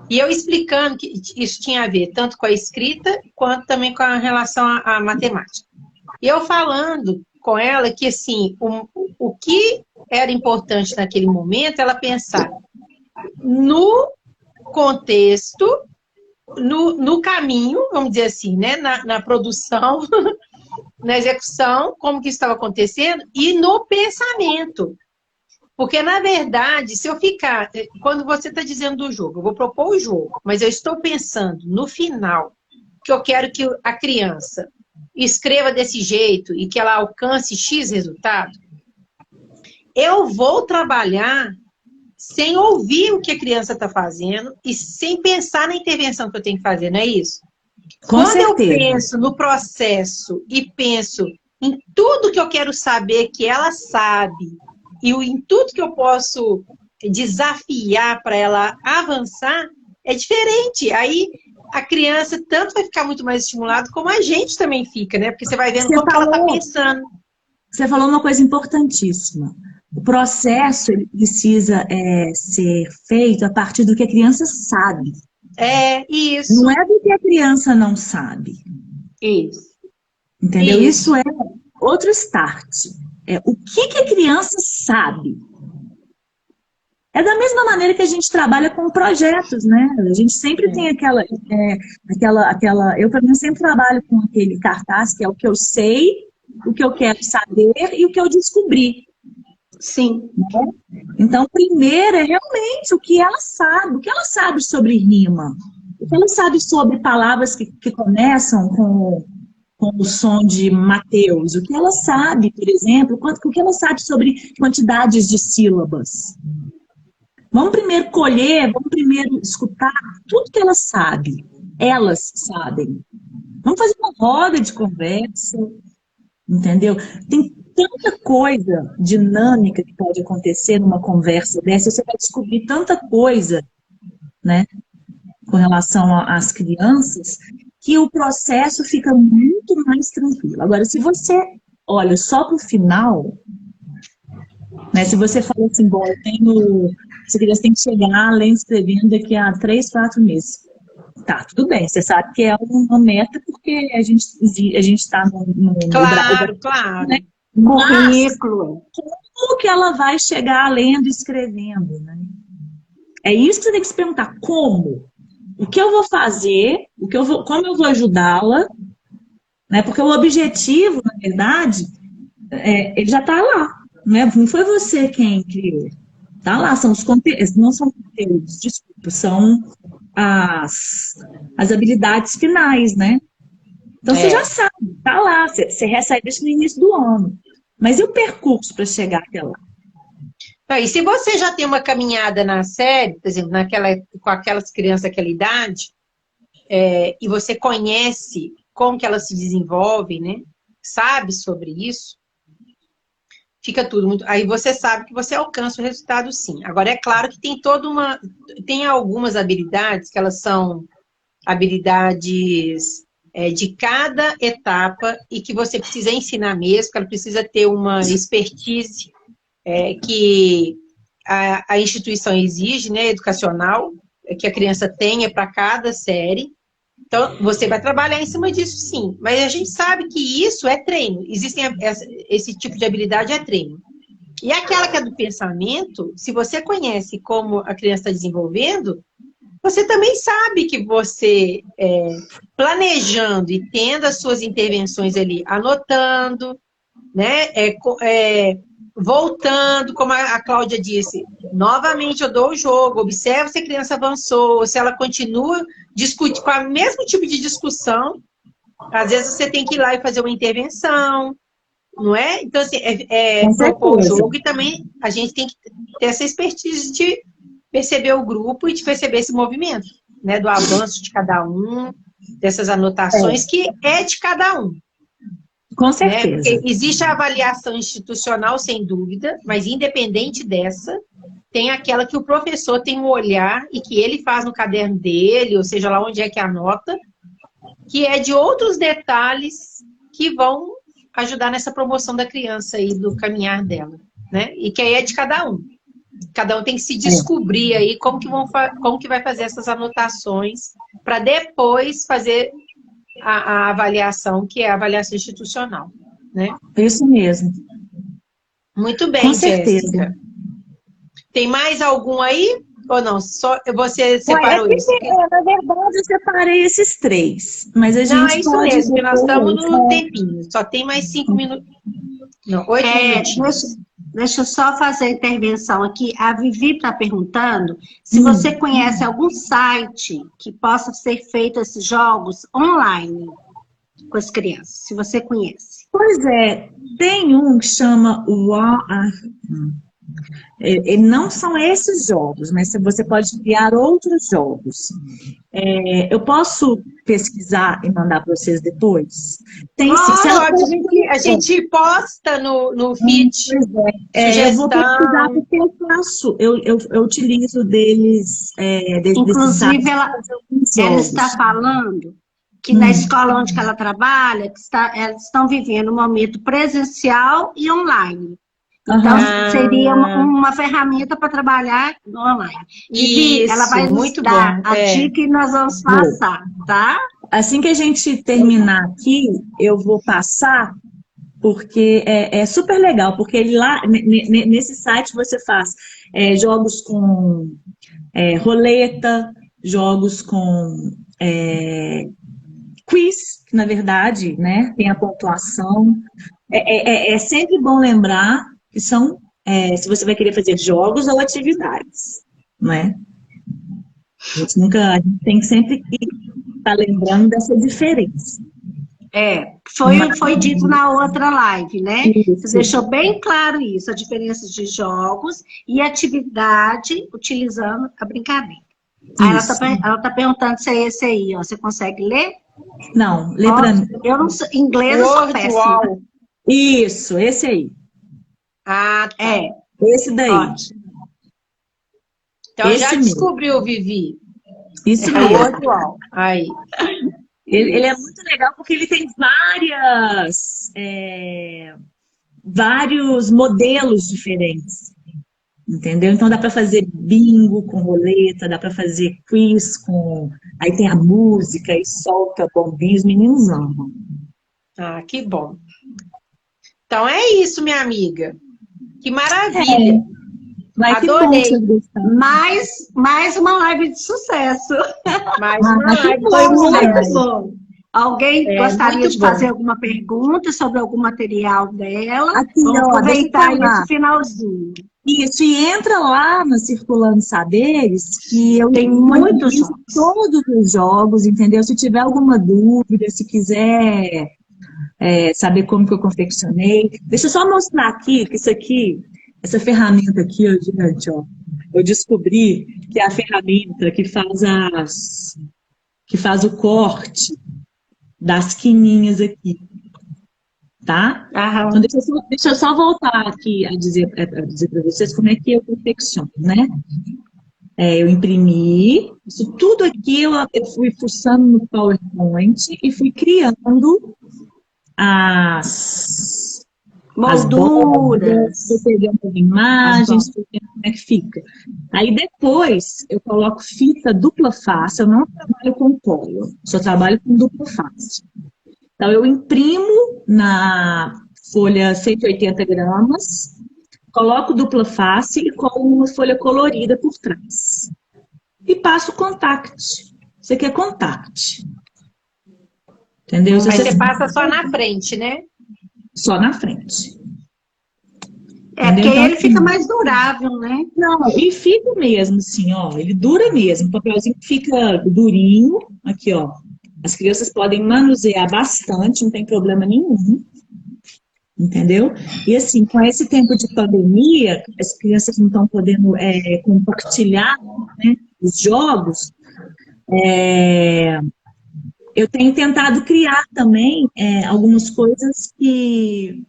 E eu explicando que isso tinha a ver tanto com a escrita, quanto também com a relação à matemática. E eu falando com ela que, assim, o que era importante naquele momento, ela pensar no contexto, no caminho, vamos dizer assim, né? Na produção, na execução, como que estava acontecendo, e no pensamento. Porque, na verdade, se eu ficar... Quando você está dizendo do jogo, eu vou propor o jogo, mas eu estou pensando no final, que eu quero que a criança escreva desse jeito e que ela alcance X resultado, eu vou trabalhar sem ouvir o que a criança está fazendo e sem pensar na intervenção que eu tenho que fazer, não é isso? Quando eu penso no processo e penso em tudo que eu quero saber que ela sabe e em tudo que eu posso desafiar para ela avançar, é diferente. Aí a criança tanto vai ficar muito mais estimulada, como a gente também fica, né? Porque você vai vendo como ela está pensando. Você falou uma coisa importantíssima. O processo ele precisa ser feito a partir do que a criança sabe. Isso. Não é do que a criança não sabe. Isso. Entendeu? Isso é outro start. O que a criança sabe. É da mesma maneira que a gente trabalha com projetos, né? A gente sempre tem aquela... Eu, pelo menos, sempre trabalho com aquele cartaz que é o que eu sei, o que eu quero saber e o que eu descobri. Sim. Então, primeiro é realmente o que ela sabe sobre rima, o que ela sabe sobre palavras que começam com o som de Mateus, o que ela sabe, por exemplo, o que ela sabe sobre quantidades de sílabas. Vamos primeiro colher, vamos primeiro escutar tudo que ela sabe. Elas sabem. Vamos fazer uma roda de conversa, entendeu? Tem tanta coisa dinâmica que pode acontecer numa conversa dessa, você vai descobrir tanta coisa, né, com relação às crianças, que o processo fica muito mais tranquilo. Agora, se você olha só para o final, né, se você fala assim, bom, eu tenho essa criança tem que chegar além escrevendo daqui a 3, 4 meses. Tá, tudo bem, você sabe que é uma meta porque a gente está no Claro, claro. né? Currículo. Como que ela vai chegar lendo e escrevendo, né? É isso que você tem que se perguntar, como? O que eu vou fazer? Como eu vou ajudá-la? Né? Porque o objetivo, na verdade, ele já está lá, né? Não foi você quem criou. Tá lá, são os conteúdos, não são conteúdos, desculpa, são as habilidades finais, né? Então você já sabe, tá lá, você recebe isso no início do ano. Mas e o percurso para chegar até lá? E se você já tem uma caminhada na série, por exemplo, com aquelas crianças daquela idade, e você conhece como que elas se desenvolvem, né? Sabe sobre isso, fica tudo muito... Aí você sabe que você alcança o resultado, sim. Agora, é claro que tem algumas habilidades que elas são habilidades de cada etapa e que você precisa ensinar mesmo, que ela precisa ter uma expertise que a instituição exige, né, educacional, que a criança tenha para cada série. Então, você vai trabalhar em cima disso, sim. Mas a gente sabe que isso é treino. Esse tipo de habilidade é treino. E aquela que é do pensamento, se você conhece como a criança está desenvolvendo, você também sabe que você, planejando e tendo as suas intervenções ali, anotando, né, voltando, como a Cláudia disse, novamente eu dou o jogo, observo se a criança avançou, se ela continua discutindo com o mesmo tipo de discussão. Às vezes você tem que ir lá e fazer uma intervenção, não é? Então, assim, propor o jogo, e também a gente tem que ter essa expertise de perceber o grupo e de perceber esse movimento, né, do avanço de cada um, dessas anotações, que é de cada um. Com Né? certeza. Porque existe a avaliação institucional, sem dúvida, mas independente dessa, tem aquela que o professor tem um olhar e que ele faz no caderno dele, ou seja, lá onde é que anota, que é de outros detalhes que vão ajudar nessa promoção da criança e do caminhar dela, né? E que aí é de cada um. Cada um tem que se descobrir aí como que vai fazer essas anotações para depois fazer a avaliação, que é a avaliação institucional, né? Isso mesmo. Muito bem, Com certeza. Jéssica. Tem mais algum aí? Ou não? Só você separou isso? Na verdade, eu separei esses 3. Mas a gente Não, é isso pode... mesmo, porque nós estamos no tempinho. Só tem mais 5 minutos. Não, 8 minutinhos. Deixa eu só fazer a intervenção aqui. A Vivi está perguntando se você conhece algum site que possa ser feito esses jogos online com as crianças, se você conhece. Pois é, tem um que chama não são esses jogos, mas você pode criar outros jogos. Eu posso pesquisar e mandar para vocês depois? Tem sim. A gente posta no feed. Eu vou pesquisar porque eu utilizo deles. Inclusive, ela está falando que na escola onde ela trabalha, elas estão vivendo um momento presencial e online. Então, seria uma ferramenta para trabalhar no online. E ela vai nos dar a dica e nós vamos passar, tá? Assim que a gente terminar aqui, eu vou passar, porque é super legal, porque lá, nesse site você faz jogos com roleta, jogos com quiz, que na verdade, né, tem a pontuação. É sempre bom lembrar que são, se você vai querer fazer jogos ou atividades, né? A gente tem sempre que estar lembrando dessa diferença. Foi dito na outra live, né? Você deixou bem claro isso, a diferença de jogos e atividade utilizando a brincadeira. Aí ela tá perguntando se é esse aí, ó. Você consegue ler? Não, lê pra mim. Eu não sei, inglês eu sou péssima. Isso, esse aí. Ah, tá. Esse daí. Ótimo. Então esse já descobriu, Vivi. Isso mesmo. Virtual. Aí. Ele é muito legal porque ele tem vários modelos diferentes. Entendeu? Então dá para fazer bingo com roleta, dá para fazer quiz com. Aí tem a música e solta bombinhos, os meninos amam. Ah, que bom. Então é isso, minha amiga. Que maravilha. Vai, que bom que Adorei. vocês gostaram. Mais uma live de sucesso. Mais uma live. Foi de muito sucesso. bom. Alguém gostaria muito de bom. fazer alguma pergunta sobre algum material dela? Aqui, Vamos ó, aproveitar deixa eu falar. esse finalzinho. Isso, e entra lá no Circulando Saberes, que eu Tem muitos disponibilizo jogos. todos os jogos, entendeu? Se tiver alguma dúvida, se quiser saber como que eu confeccionei. Deixa eu só mostrar aqui, que isso aqui, essa ferramenta aqui, ó, gente, ó, eu descobri que é a ferramenta que faz o corte das quininhas aqui, tá? Aham. Então, deixa eu só voltar aqui a dizer para vocês como é que eu confecciono, né? Eu imprimi, isso tudo aqui eu fui fuçando no PowerPoint e fui criando as Molduras. fui pegando as imagens, fui vendo como é que fica. Aí depois eu coloco fita dupla face, eu não trabalho com cola, só trabalho com dupla face. Então eu imprimo na folha 180 gramas, coloco dupla face e colo uma folha colorida por trás. E passo contact. Isso aqui é contact. Entendeu? Mas você passa só na frente, né? Só na frente. Porque então, ele fica mais durável, né? Não, e fica mesmo, assim, ó. Ele dura mesmo. O papelzinho fica durinho. Aqui, ó. As crianças podem manusear bastante, não tem problema nenhum. Entendeu? E assim, com esse tempo de pandemia, as crianças não estão podendo compartilhar, né, os jogos, eu tenho tentado criar também algumas coisas que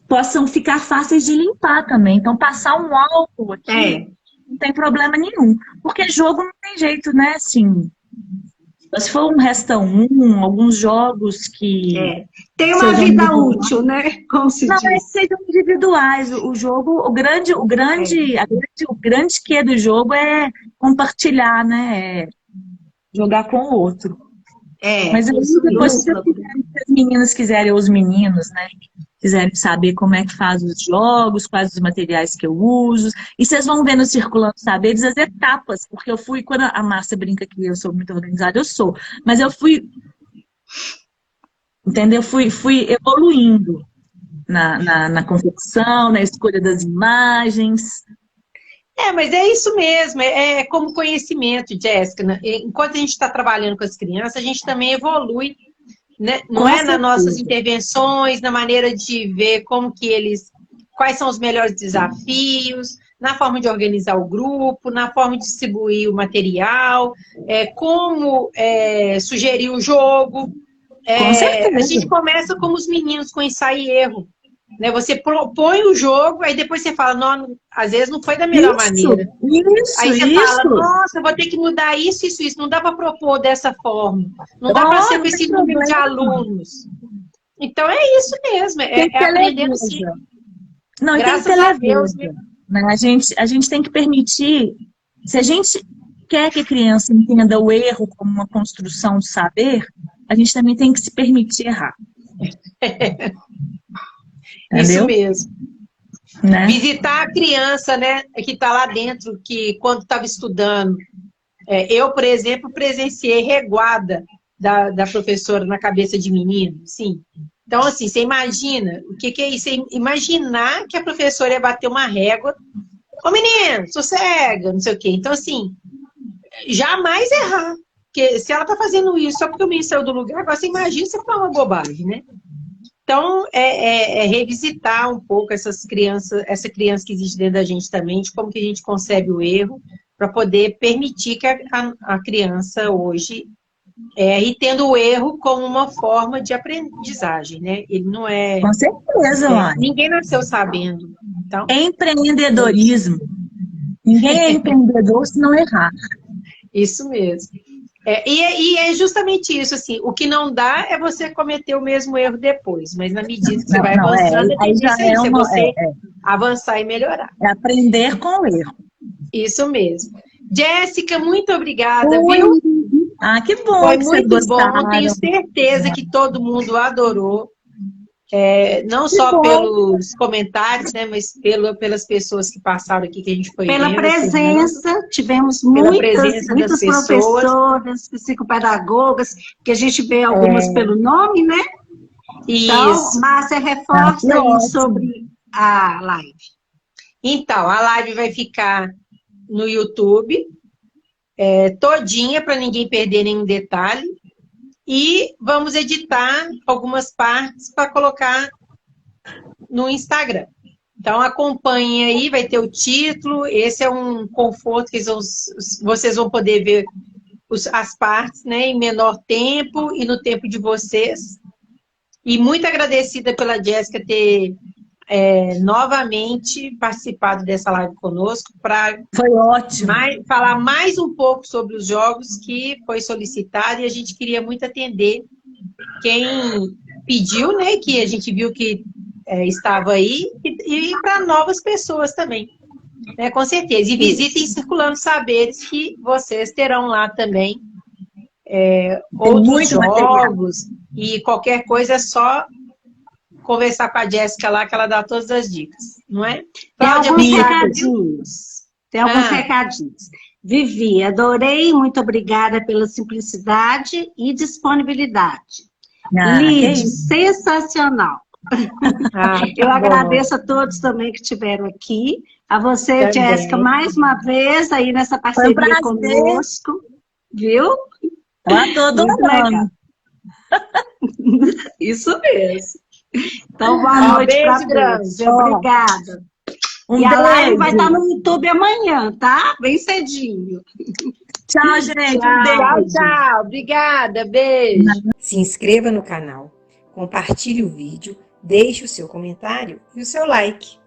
possam ficar fáceis de limpar também. Então, passar um álcool aqui não tem problema nenhum. Porque jogo não tem jeito, né? Assim, se for um Resta 1, alguns jogos que... Tem uma vida útil, né? Como se diz. Não, sejam individuais. O jogo, o grande quê do jogo é compartilhar, né? Jogar com o outro. Mas aí, depois, se as meninas quiserem, ou os meninos, né? Quiserem saber como é que faz os jogos, quais os materiais que eu uso. E vocês vão ver no Circulando Saberes as etapas, porque eu fui, quando a Márcia brinca que eu sou muito organizada, eu sou. Mas eu fui, entendeu? Fui evoluindo na confecção, na escolha das imagens. Mas é isso mesmo, é como conhecimento, Jéssica. Né? Enquanto a gente está trabalhando com as crianças, a gente também evolui, né? Não é nas nossas intervenções, na maneira de ver quais são os melhores desafios, na forma de organizar o grupo, na forma de distribuir o material, como sugerir o jogo. Com certeza. A gente começa como os meninos, com ensaio e erro. Né? Você propõe o jogo, aí depois você fala, não, às vezes não foi da melhor maneira. Aí você fala, nossa, eu vou ter que mudar isso. Não dá para propor dessa forma. Não dá para ser com esse número de alunos. Então é isso mesmo, aprendendo sim. Não, graças tem que a Deus. Né? A gente tem que permitir, se a gente quer que a criança entenda o erro como uma construção de saber, a gente também tem que se permitir errar. Isso mesmo. Né? Visitar a criança, né, que está lá dentro, que quando estava estudando, eu, por exemplo, presenciei reguada da professora na cabeça de menino, sim. Então, assim, você imagina, o que é isso? Você imaginar que a professora ia bater uma régua, ô menino, sossega, não sei o quê. Então, assim, jamais errar. Porque se ela está fazendo isso só porque o menino saiu do lugar, agora você imagina você falar uma bobagem, né? Então, revisitar um pouco essa criança que existe dentro da gente também, de como que a gente concebe o erro, para poder permitir que a criança hoje, e tendo o erro como uma forma de aprendizagem, né? Ele não é... Com certeza, ninguém nasceu sabendo. Então, empreendedorismo. Ninguém é empreendedor se não errar. Isso mesmo. E é justamente isso, assim, o que não dá é você cometer o mesmo erro depois, mas na medida que você vai avançando, a tendência é isso, é você avançar e melhorar. É aprender com o erro. Isso mesmo. Jéssica, muito obrigada, viu? Que bom. Foi que muito vocês bom, gostaram. tenho certeza que todo mundo adorou. Não só bom. pelos comentários, né, mas pelas pessoas que passaram aqui, que a gente foi Pela vendo, presença, tivemos pela muitas presença das pessoas. professoras, psicopedagogas, que a gente vê algumas pelo nome, né? Então, Isso. Márcia, reforça aí sobre a live. Então, a live vai ficar no YouTube, todinha, para ninguém perder nenhum detalhe. E vamos editar algumas partes para colocar no Instagram. Então, acompanhe aí, vai ter o título. Esse é um conforto que vocês vão poder ver as partes, né, em menor tempo e no tempo de vocês. E muito agradecida pela Jéssica ter novamente participado dessa live conosco para falar mais um pouco sobre os jogos que foi solicitado, e a gente queria muito atender quem pediu, né, que a gente viu que estava aí, e para novas pessoas também, né, com certeza. E visitem Circulando Saberes, que vocês terão lá também outros jogos, e qualquer coisa é só conversar com a Jéssica lá, que ela dá todas as dicas, não é? Tem alguns recadinhos. Tem alguns recadinhos. Vivi, adorei, muito obrigada pela simplicidade e disponibilidade. Lid, sensacional. Eu agradeço a todos também que estiveram aqui. A você, também. Jéssica, mais uma vez aí nessa parceria conosco. Viu? A todo mundo. Isso mesmo. Então, boa noite para todos. Obrigada. E a live vai estar no YouTube amanhã, tá? Bem cedinho. Tchau, gente. Tchau, tchau. Obrigada. Beijo. Se inscreva no canal, compartilhe o vídeo, deixe o seu comentário e o seu like.